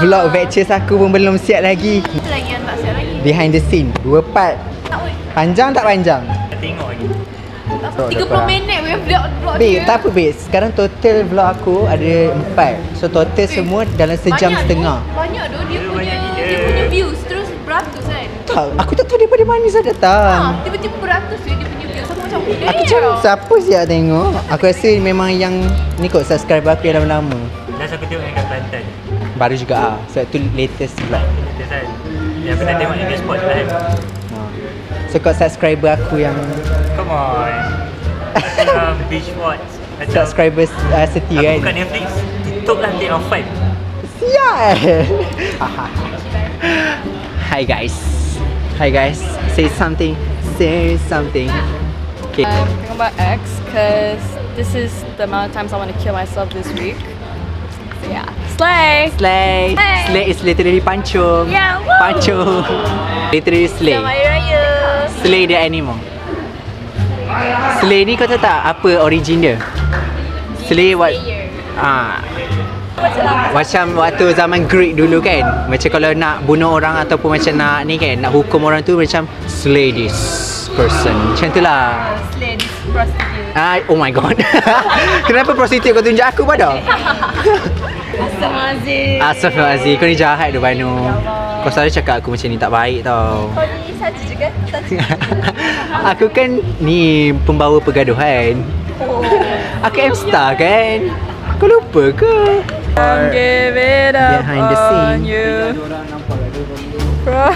Vlog batches aku pun belum siap lagi. Apa lagi yang tak siap lagi? Behind the scene 2 part. Panjang tak panjang? Tengok lagi. 30 minit we vlog Babe, tak apa babe. Sekarang total vlog aku ada 4. So total semua dalam sejam setengah. Banyak tu dia punya views. Terus beratus kan? Tak, aku tak tahu daripada mana saya datang. Tiba-tiba beratus dia punya views. Aku macam Aku macam siapa siap tengok. Aku rasa memang yang ni kot subscriber aku yang lama-lama. Last aku tengok yang kat Kelantan. Baru juga sebab tu latest vlog. Latest kan. Yang aku dah tengok yang dia spot kan. So kau subscriber aku yang Come on. Beach watch. subscriber setia kan. Bukan Netflix. TikTok lah take off 5. Sial. Hi guys. Hi guys. Say something. Say something. Okay. Thinking about X because this is the amount of times I want to kill myself this week. So yeah. Slay! Slay. Hey. Slay is literally pancung. Yeah, woo. Pancung. Literally slay. Selamat Hari Raya! Slay the animal. Slay ni kau tahu tak apa origin dia? Slay what? Macam waktu zaman Greek dulu kan. Macam kalau nak bunuh orang ataupun macam nak ni kan, nak hukum orang tu macam slay this person. Macam tu lah. Slay this prostitute. Oh my god. Kenapa prostitute kau tunjuk aku pada? Astagfirullahaladzim. Astagfirullahaladzim. Kau ni jahat tu Banu. Kau selalu cakap aku macam ni tak baik tau. Kau ni saja juga? Aku kan ni pembawa pergaduhan. Aku M-Star kan. Kau lupa ke? Don't give it up Behind the on scene. you. Bro.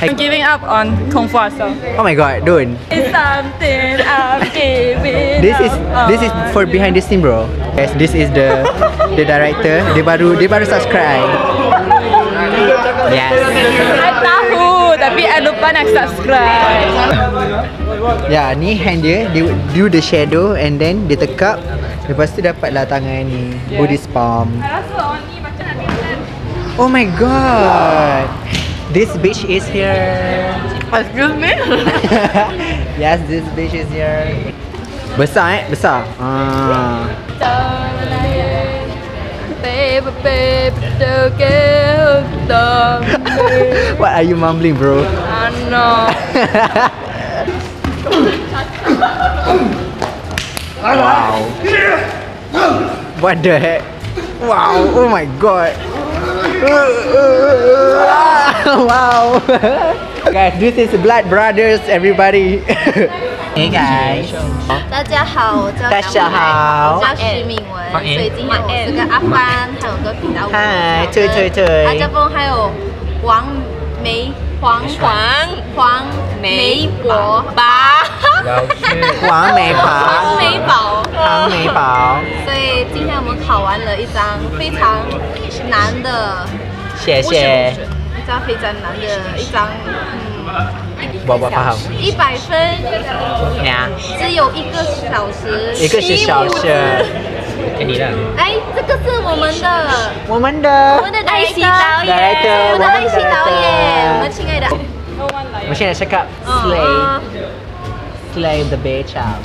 I'm giving up on Kung Fu Hustle. Oh my god, don't. It's something I'm giving This is up for on behind the scene bro. Yes, this is the director. Dia baru subscribe. Yes. I tahu tapi I lupa nak subscribe. Ya, ni hand dia do the shadow and then dia tekap. Lepas tu dapatlah tangan ni Buddhist palm. I rasa on ni macam nak bilang. Oh my god. This bitch is here. Excuse me? Yes, this bitch is here. Besar besar. Baby, baby, don't get hooked on me. What are you mumbling, bro? I know. Wow. What the heck? Wow. Oh my god. Wow. Guys, this is Blood Brothers, everybody. Hey guys. 大家好，我叫大家好我叫徐敏文，所以今天我是跟阿帆还有个频道舞嗨，对。阿家峰还有黄梅博拔，黄美宝。黄梅宝，所以今天我们考完了一张非常难的，谢谢。一张非常难的一张，我faham. 100分，呀，只有1个小时1个小时。给你的。哎，这个是我们的我们的爱惜导演，我们的爱惜导演，我们亲爱的。我现在cakap slay the bitch out.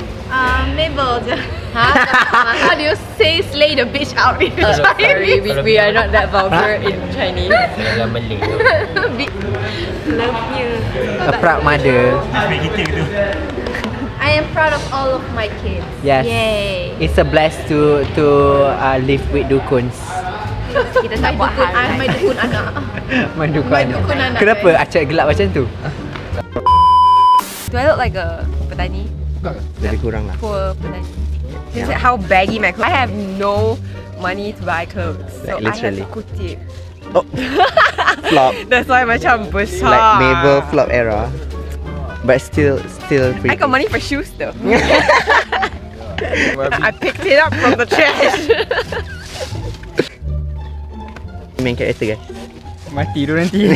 Mabel 讲，How do you say slay the bitch out in Sorry, Chinese? we are not that vulgar in Chinese. Dalam Malay. Love you. A proud mother. Habis kita tu. I am proud of all of my kids. Yes. Yay. It's a bless to live with dukuns. Kita tak buat hal. My dukun anak. Mendukun. Mendukun anak. Kenapa acak gelap macam tu? Do I look like a petani? Lebih kurang lah. Poor petani. Is it how baggy my clothes? I have no money to buy clothes, so Like literally. I have to kutip. Oh. Flop. That's why macam besar. Like Mabel flop era. But still pretty. I got money for shoes though. I picked it up from the trash. Main karakter guys. Mati tu nanti.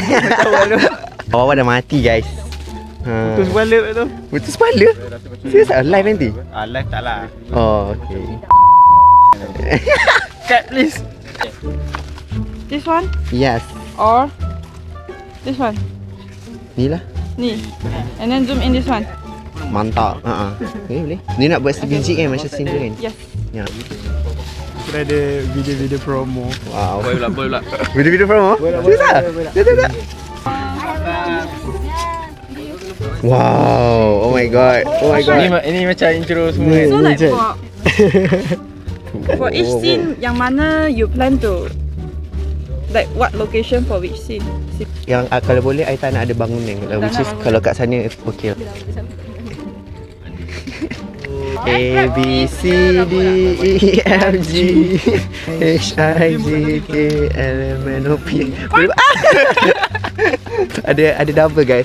Awak dah mati guys. Putus kepala tu. Putus kepala? Serius alive nanti? Live tak lah. Oh okay. Cut please. This one Yes. or this one? Ni lah. Ni. And then zoom in this one. Mantap. Okay boleh. Ni nak buat sebiji kan macam scene tu kan? Yes. Ya. Kita ada video-video promo. Wow. Boleh pula. Video-video promo? Susah. Susah. Wow. Oh my god. Oh my god. Ini macam intro semua. So like for each scene, yang mana you plan to, like what location for which scene? Yang kalau boleh I tak nak ada bangunan. Which is kalau kat sana okay. A B C D E F G H I J K L M N O P. Ada double guys.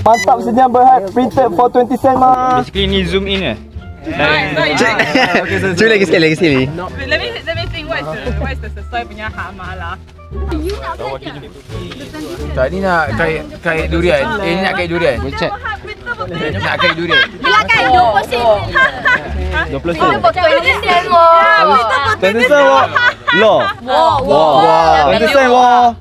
Mantap senyap berhad. Printed for 20 cent mah. Basically ni zoom in eh. Cuba lagi sekali. Let me think what is the sesuai punya hama lah. Tadi nak kait durian. Ni nak kait durian. Cek. Nak kait durian. Bila kan 20 sen. 20 sen. 20 sen. 20 sen wo. Lo. Wow. 20 sen wo.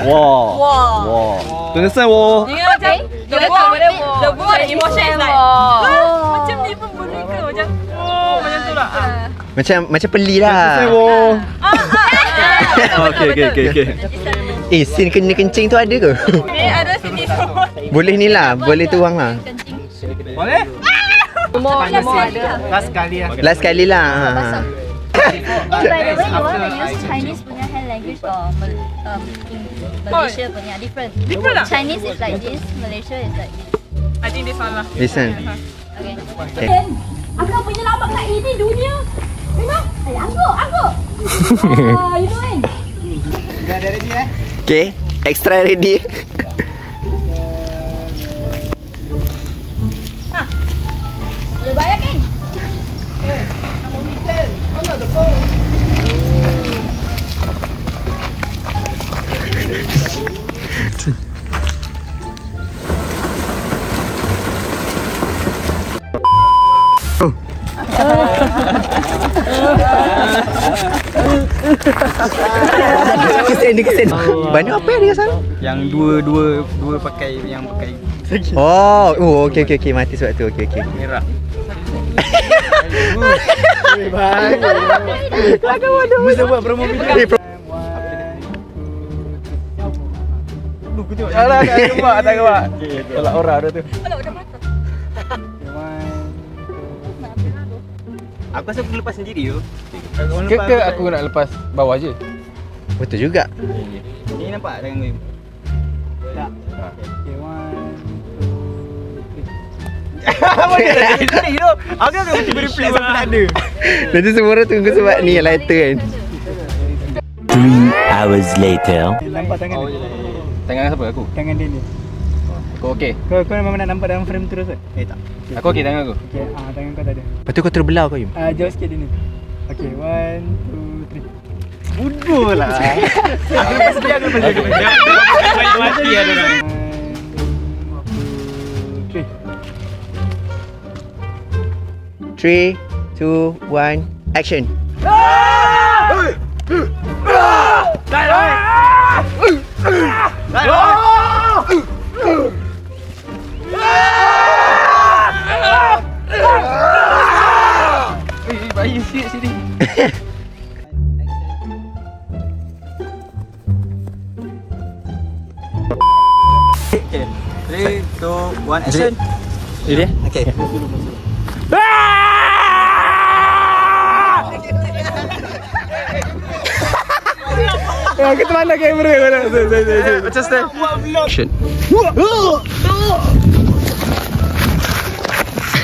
Wow. 20 sen wo.你看这the word emotion is like macam ni pun boleh ke macam macam tu lah. Macam peli lah. Okay. Scene kena kencing tu ada ke? Ni ada sini semua. Boleh ni lah. Boleh tuang lah. Boleh? Last kali lah. By the way, you want to use Chinese punya hand language or Malaysia punya different? Different lah. Chinese is like this, Malaysia is like this. I think this one lah. Listen. Okay. Aku penyelamat kat ini dunia. Memang? Anggur. You doing? Dah ready eh? Okay. Extra ready. Boleh bayar kan? Kesen. Banyak apa yang dia sana? Yang dua pakai yang pakai Oh, okey. Mati sebab tu. Okey. merah. Mesti buat promo video. Aku tengok. Alah, tak kebak. Tolak orang dah tu. Aku rasa aku lepas sendiri tu. Ke aku nak lepas bawah je? Betul juga. Ni nampak tangan kau? Tak. Okay, 1, 2, 3. Sini tu. Aku akan cuba reflect sampai tak ada. Nanti semua orang tunggu sebab ni yang lighter kan. 3 hours later. Nampak tangan dia? Tangan siapa? Aku? Tangan dia ni. Kau okey? Kau memang nak nampak dalam frame terus ke? Tak. Aku okey tangan aku? Okey, tangan kau tak ada. Lepas tu kau terbelah kau Yum? Jauh sikit dia ni. Okey, 1, 2, 3. Bodoh lah. Aku lepas dia. Banyak mati ada orang. 3, 2, 1, action. Bayi sini. Okay, 3, 2, 1, action. Ready? Okay. Kita mana kamera kau? Macam style. Action.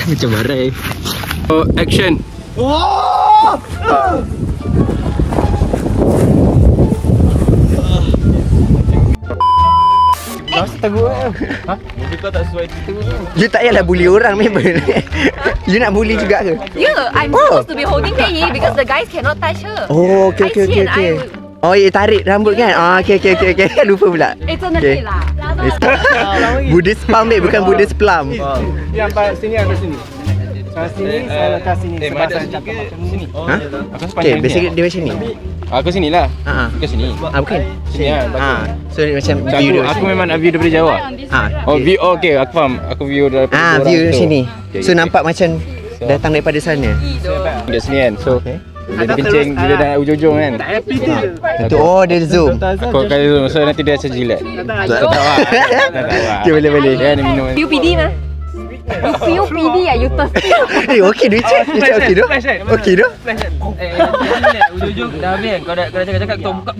Macam barai. Oh, action. Ha? Mobil kau tak sesuai cerita tu. You tak payahlah bully orang member. You nak bully juga ke? Yeah, I'm supposed to be holding Pei because the guys cannot touch her. Oh, okay. Oh, tarik rambut kan? Okay. Lupa pula. It's on the tail lah. Buddhist plum bukan Buddhist plum. Yang sini aku sini. Sebelah sini, saya letak sini. Sebab saya cakap macam ni. Ha? Okay, basically dia macam ni. Aku sini lah. Ke sini. Bukan. Sini lah. So macam view dia. Aku memang nak view daripada jauh. Oh, view okay, aku faham. Aku view daripada view sini. So nampak macam datang daripada sana. Dia sini kan. So dia kencing bila dah ujung-ujung kan. Tak happy tu. Itu dia zoom. Aku akan zoom. So nanti dia macam jilat. Tak tahu lah. Okay, boleh. Dia ada minum. UPD mah. UPD ya, you thirsty. Okay tu cik. Okay tu. Okay tu. Ujung-ujung dah habis kan. Kau dah cakap kau buka.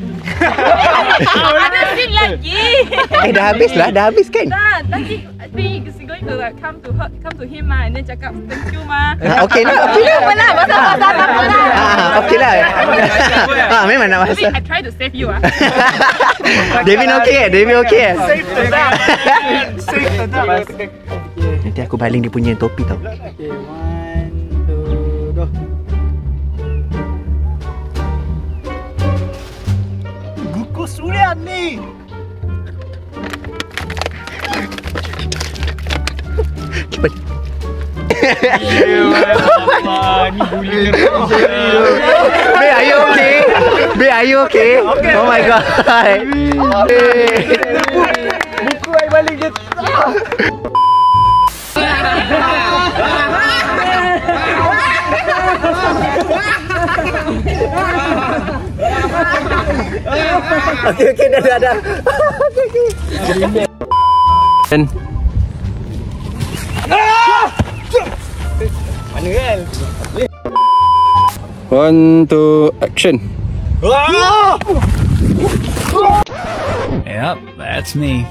Ada scene lagi. Dah habis kan? Dah, nanti is going to like come to him mah and then cakap thank you mah. Okay lah. Okay lah. Memang nak masuk. I try to save you ah. Devin okay? Safe sedap. Nanti aku baling dia punya topi tau. Okay, 1, 2, go. Gugus Surian ni. Cepat. Ni bully. Babe, are you okay? Oh my god. Buku ai balik dia. Okay, dah. Dan Mana kan? 1, 2, action. Yep, that's me.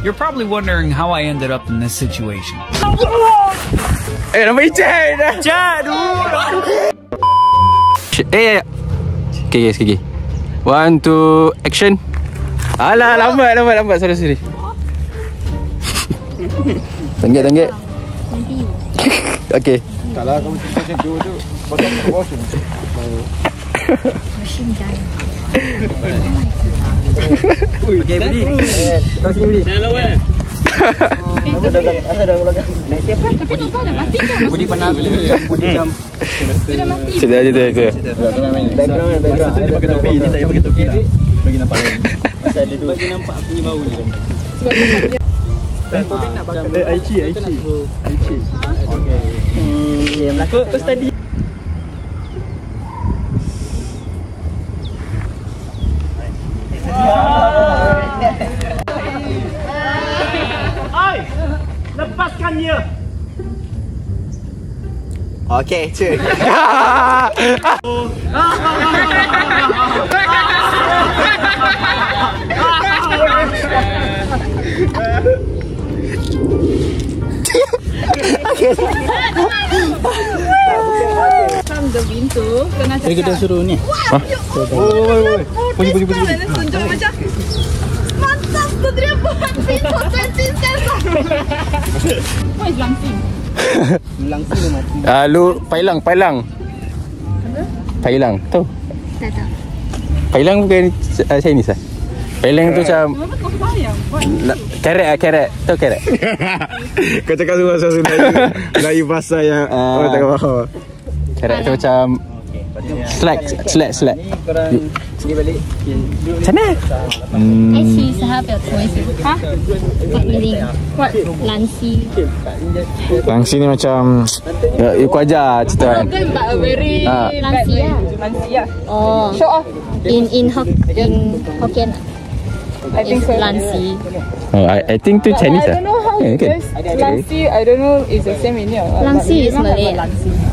You're probably wondering how I ended up in this situation. Nampak Ijat dah. Okay. 1, 2, action. Alah, lambat. Sorry. Tanggit. Okay. Kalau kamu macam tu bos. Machine gun. Okay, Budi. Kau sini Budi. Dah lawan. Budi panas. Budi jam. Sudah. Background. Dia pakai topi. Ni saya pakai topi tak? Bagi nampak lain. Pasal dia tu. Bagi nampak aku punya bau ni. Sebab dia nak pakai Aichi. Okay. First tadi. Lepaskan dia. Okay, cuy. From the pintu kena cakap. Kita suruh ni. Puji. Tunjuk macam mantap tu dia buat pintu 20 cents. What is langsing? Langsung mati. Lu Pailang. Pailang tahu? Tak tahu. Pailang bukan Chinese ah. Pailang tu macam Carrot. Tahu carrot? Kau cakap semua bahasa Melayu bahasa yang orang tak faham. Carrot tu macam slack. Ni korang pergi balik. Macam mana? 其实它表什么意思？啊 ？What meaning? What? 兰溪。 Langsi ni macam ikut ajar cerita kan. But a very 兰溪啊。 lansia. Oh. Show off. In Hokkien. I think so. 兰溪。 I think tu Chinese I don't know how you guys lansi. I don't know is the same meaning or what. 兰溪 is Malay.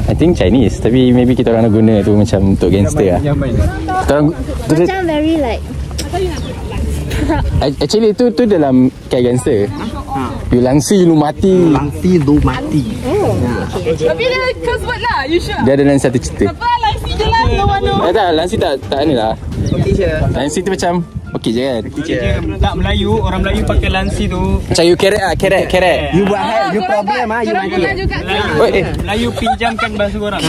I think Chinese. Tapi maybe kita orang nak guna tu macam untuk gangster lah. Kita orang Macam very like. actually tu dalam kayak gangster. You langsi lu mati. Tapi dia curse word lah. You sure? Dia ada dalam satu cerita. Apa lansi je lah. No one know. Tak, langsi tak ni lah. Langsi tu macam pekik je kan. Tak Melayu, orang Melayu pakai lansi tu. Macam you kerek. You buat hal, you problem ah, you mati. Melayu pinjamkan bahasa orang.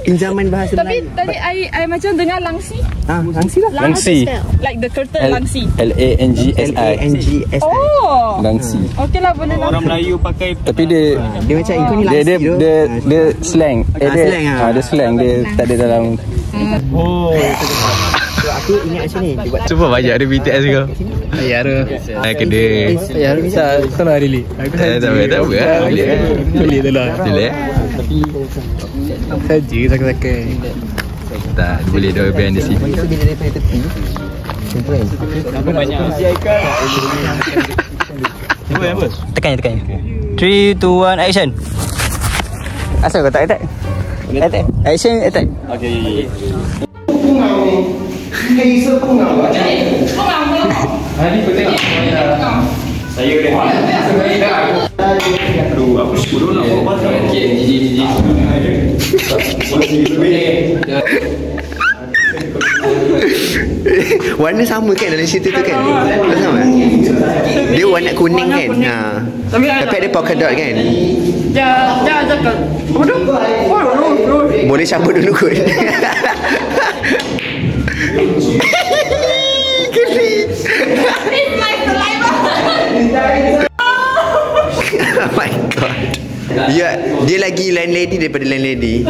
Pinjaman bahasa Tapi Melayu. tadi I macam dengar langsi. Langsi lah. Langsi. Like the curtain langsi. LANGSI. LANGSI. Oh. Langsi. Okey lah, boleh lah. Orang Melayu pakai. Tapi dia Dia macam ikut ni langsi tu. dia slang. Slang ah. Dia slang, dia tak ada dalam. Oh. Aku ingat macam ni. Dia buat Cuba banyak ada BTS kau. Ya tu. Kena. Ya tu bisa. Salah Rili. Aku Tak apa. boleh tu lah. Boleh. Saja sakit-sakit. Tak boleh dah behind the scene. bila daripada tepi. Aku banyak. Apa? Tekan. 3, 2, 1, action. Asal kau tak attack? Attack. Action, attack. Okey. Saya boleh. Aduh, aku suruh nak buat apa? Warna sama kan dalam cerita tu kan? Sama. Dia warna kuning kan? Tapi ada polka dot kan? Jangan cakap. Boleh cabut dulu kot. Geli. Oh my god. Dia lagi landlady daripada landlady.